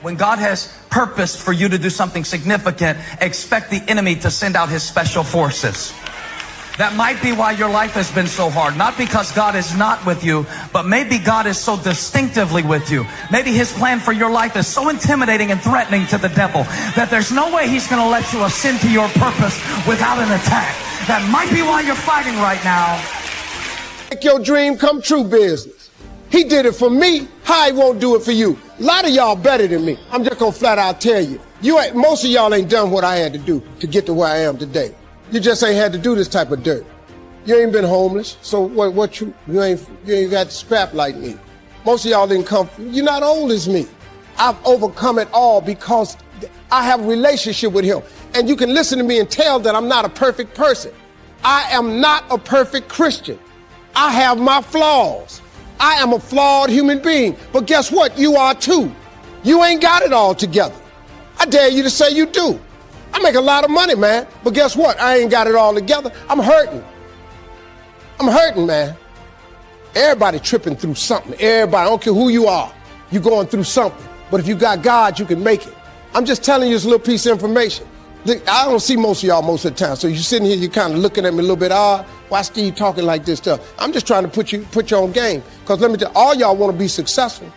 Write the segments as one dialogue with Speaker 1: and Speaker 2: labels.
Speaker 1: When God has purposed for you to do something significant, expect the enemy to send out his special forces. That might be why your life has been so hard. Not because God is not with you, but maybe God is so distinctively with you. Maybe his plan for your life is so intimidating and threatening to the devil that there's no way he's going to let you ascend to your purpose without an attack. That might be why you're fighting right now.
Speaker 2: Make your dream come true business. He did it for me. How he won't do it for you? A lot of y'all better than me. I'm just gonna flat out tell you. Most of y'all ain't done what I had to do to get to where I am today. You just ain't had to do this type of dirt. You ain't been homeless, so you ain't got scrap like me. Most of y'all didn't come. You're not old as me. I've overcome it all because I have a relationship with him. And you can listen to me and tell that I'm not a perfect person. I am not a perfect Christian. I have my flaws. I am a flawed human being. But guess what? You are too. You ain't got it all together. I dare you to say you do. I make a lot of money, man. But guess what? I ain't got it all together. I'm hurting. I'm hurting, man. Everybody tripping through something. Everybody, I don't care who you are. You're going through something. But if you got God, you can make it. I'm just telling you this little piece of information. I don't see most of y'all most of the time. So you're sitting here, you're kind of looking at me a little bit odd. Why Steve talking like this stuff? I'm just trying to put you on game. Because let me tell you, all y'all want to be successful.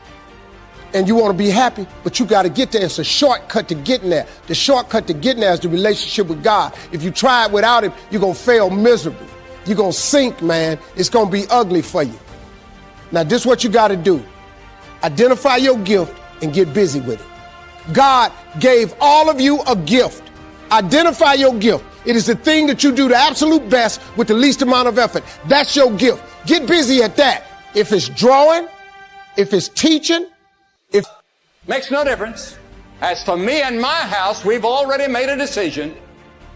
Speaker 2: And you want to be happy, but you got to get there. It's a shortcut to getting there. The shortcut to getting there is the relationship with God. If you try it without him, you're going to fail miserably. You're going to sink, man. It's going to be ugly for you. Now, this is what you got to do. Identify your gift and get busy with it. God gave all of you a gift. Identify your gift. It is the thing that you do the absolute best with the least amount of effort. That's your gift. Get busy at that. If it's drawing, if it's teaching,
Speaker 3: Makes no difference. As for me and my house, we've already made a decision.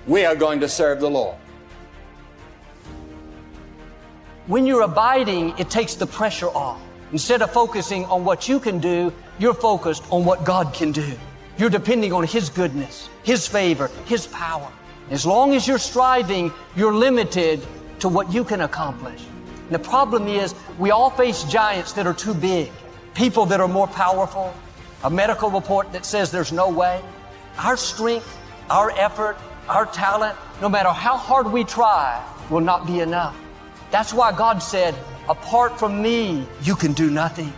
Speaker 3: We are going to serve the Lord.
Speaker 4: When you're abiding, it takes the pressure off. Instead of focusing on what you can do, you're focused on what God can do. You're depending on his goodness, his favor, his power. As long as you're striving, you're limited to what you can accomplish. And the problem is, we all face giants that are too big, people that are more powerful, a medical report that says there's no way. Our strength, our effort, our talent, no matter how hard we try, will not be enough. That's why God said, apart from me, you can do nothing.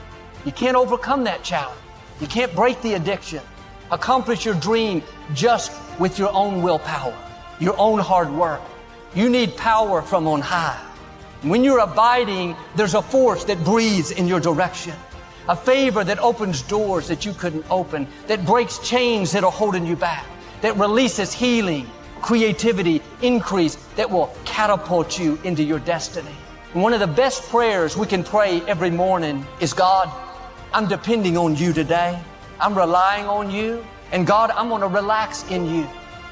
Speaker 4: You can't overcome that challenge. You can't break the addiction, accomplish your dream just with your own willpower, your own hard work. You need power from on high. When you're abiding, there's a force that breathes in your direction. A favor that opens doors that you couldn't open, that breaks chains that are holding you back, that releases healing, creativity, increase, that will catapult you into your destiny. And one of the best prayers we can pray every morning is, God, I'm depending on you today. I'm relying on you. And God, I'm going to relax in you.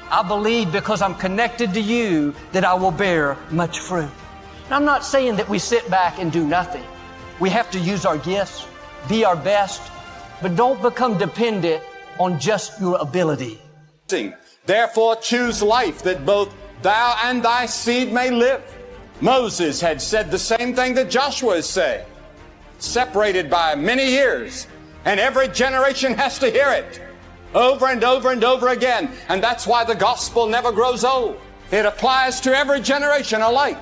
Speaker 4: I believe because I'm connected to you that I will bear much fruit. And I'm not saying that we sit back and do nothing. We have to use our gifts, be our best, but don't become dependent on just your ability.
Speaker 3: Therefore choose life, that both thou and thy seed may live. Moses had said the same thing that Joshua is saying. Separated by many years, and every generation has to hear it over and over and over again. And that's why the gospel never grows old. It applies to every generation alike.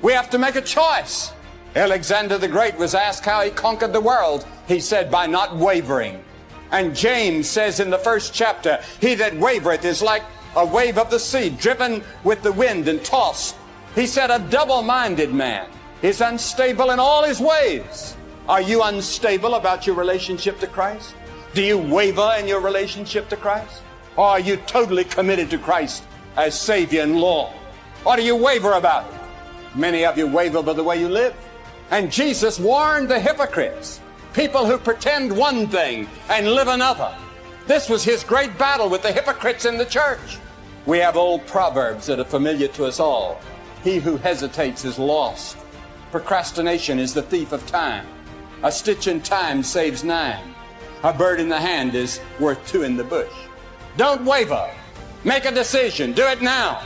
Speaker 3: We have to make a choice. Alexander the Great was asked how he conquered the world. He said, by not wavering. And James says in the first chapter, he that wavereth is like a wave of the sea, driven with the wind and tossed. He said, a double-minded man is unstable in all his ways. Are you unstable about your relationship to Christ? Do you waver in your relationship to Christ? Or are you totally committed to Christ as Savior and Lord? Or do you waver about it? Many of you waver by the way you live. And Jesus warned the hypocrites, people who pretend one thing and live another. This was his great battle with the hypocrites in the church. We have old proverbs that are familiar to us all. He who hesitates is lost. Procrastination is the thief of time. A stitch in time saves 9. A bird in the hand is worth 2 in the bush. Don't waver. Make a decision. Do it now.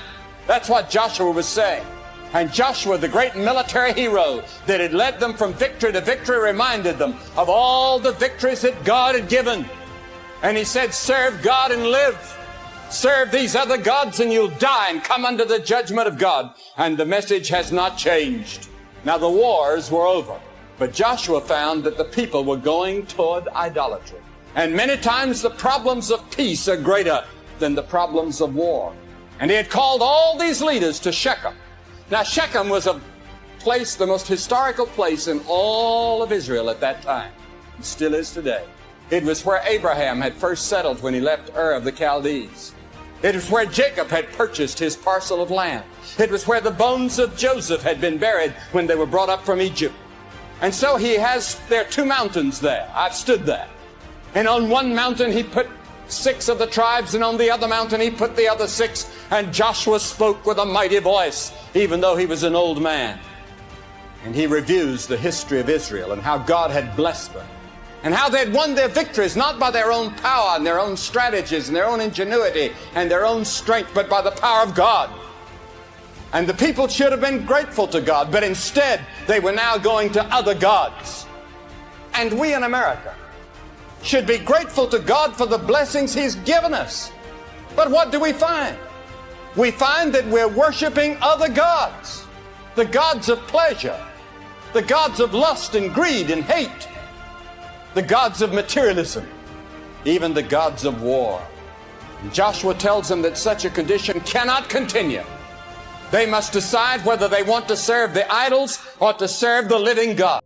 Speaker 3: That's what Joshua was saying. And Joshua, the great military hero that had led them from victory to victory, reminded them of all the victories that God had given. And he said, serve God and live. Serve these other gods and you'll die and come under the judgment of God. And the message has not changed. Now the wars were over, but Joshua found that the people were going toward idolatry. And many times the problems of peace are greater than the problems of war. And he had called all these leaders to Shechem. Now Shechem was a place, the most historical place in all of Israel at that time. It still is today. It was where Abraham had first settled when he left Ur of the Chaldees. It was where Jacob had purchased his parcel of land. It was where the bones of Joseph had been buried when they were brought up from Egypt. And so there are two mountains there. I've stood there. And on one mountain he put 6 of the tribes, and on the other mountain he put the other 6. And Joshua spoke with a mighty voice, even though he was an old man. And he reviews the history of Israel and how God had blessed them. And how they'd won their victories, not by their own power and their own strategies and their own ingenuity and their own strength, but by the power of God. And the people should have been grateful to God, but instead they were now going to other gods. And we in America should be grateful to God for the blessings He's given us. But what do we find? We find that we're worshiping other gods. The gods of pleasure, the gods of lust and greed and hate, the gods of materialism, even the gods of war. And Joshua tells them that such a condition cannot continue. They must decide whether they want to serve the idols or to serve the living God.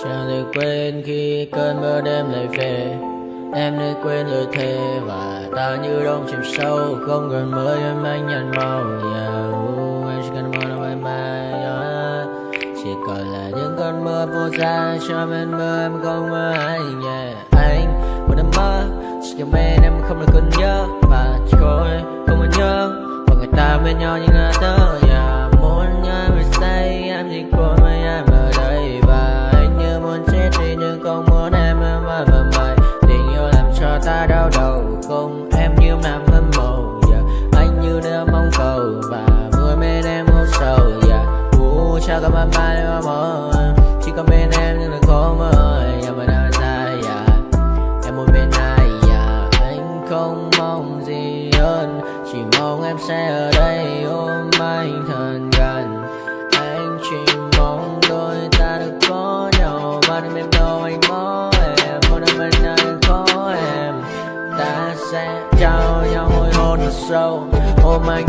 Speaker 5: Chẳng được quên khi cơn mưa đêm lại về. Em đã quên lời thề và ta như đông chìm sâu. Không cần mơ em anh nhận màu. Em chỉ cần mơ đâu em bay. Chỉ còn là những cơn mưa vô giá. Cho bên mơ em không mơ anh. Anh vẫn đang mơ. Chỉ cần bên em không được cần nhớ. Và chỉ có em không còn nhớ. Và người ta bên nhau như ngã tớ. Muốn nhớ về say em chỉ có mấy em ở đây. Và anh như muốn chết đi nhưng không muốn em mơ mày. Tình yêu làm cho ta đau đầu. Không em như nằm hâm mộ. Anh như đang mong cầu. Và mưa bên em ngô sầu. Chào cả mặt mai em mơ. Chỉ có bên em nhưng là khó mơ. Em vẫn đang dài. Em muốn bên ai. Anh không mong gì hơn. Chỉ mong em sẽ ở đây ôm anh thật gần. Anh chỉ mong đôi ta được có nhau. Mà đừng em đâu anh có em. Muốn em bên anh có em. Ta sẽ trao nhau môi hôn thật sâu. Ôm anh.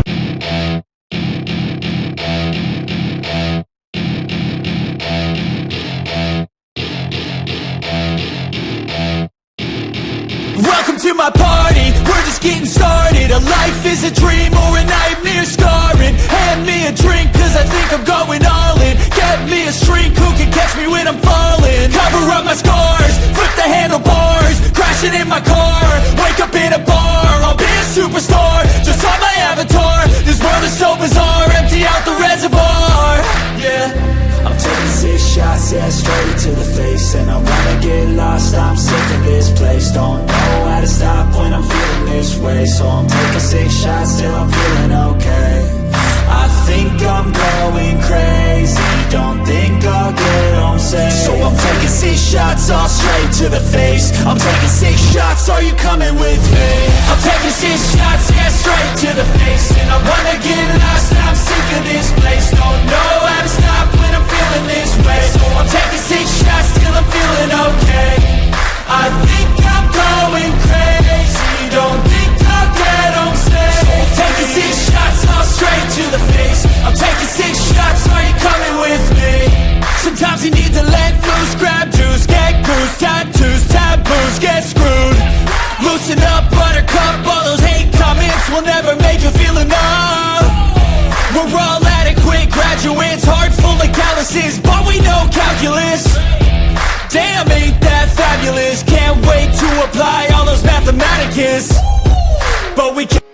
Speaker 6: Welcome to my party, we're just getting started. A life is a dream or a nightmare scarring. Hand me a drink cause I think I'm going all in. Get me a shrink who can catch me when I'm falling. Cover up my scars, flip the handlebars. Crashing in my car, wake up in a bar. I'll be a superstar, just on my avatar. This world is so bizarre, empty out the reservoir. Yeah,
Speaker 7: I'm taking 6 shots, yeah, straight to the face. And I wanna get lost, I'm sick of this place. Don't know how to stop when I'm feeling this way. So I'm taking 6 shots till I'm feeling okay. I think I'm going crazy. Don't think I'll get home safe. So I'm taking 6 shots all straight to the face. I'm taking 6 shots, are you coming with me? I'm taking 6 shots, yeah, straight to the face. And I wanna get lost, I'm sick of this place. Don't know how to stop when I'm feeling this way. So I'm taking 6 shots till I'm feeling okay. I think I'm going crazy. Don't think I'll get home safe. So I'm taking 6 shots all straight to the face. I'm taking 6 shots, are you coming with me? Sometimes you need to let loose, grab juice, get goose, tattoos, taboos, get screwed. Loosen up, buttercup, all those hate comments will never make you feel enough. We're all adequate graduates, heart full of calluses, but we know calculus. Damn, ain't that fabulous? Can't wait to apply all those mathematicus. But we can't